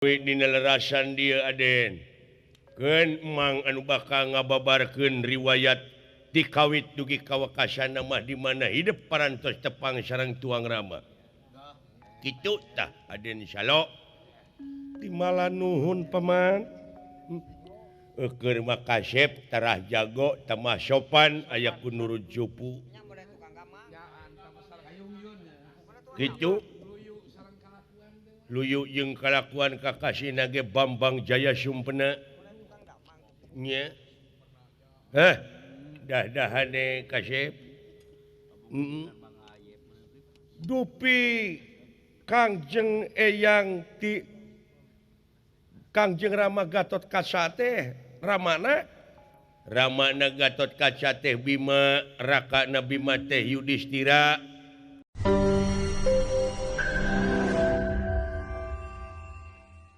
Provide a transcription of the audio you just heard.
Dinelerasan dia Aden Kenang anu bakal ngababarkeun riwayat dikawit dugi kawakasan nama di mana hidup parantos tepang sareng tuang rama kitu tah Aden Salo timala nuhun paman keur makasep tarah jago tamah sopan aya ku nurut jupu kitu luyu jeung kalakuan kakasina ge Bambang Jaya Sumpena nya dah-dahane kasep dupi Kangjeng Eyang ti Kangjeng Rama Gatot Kaca teh ramana Gatot Kaca teh Bima Raka Bima teh Yudhistira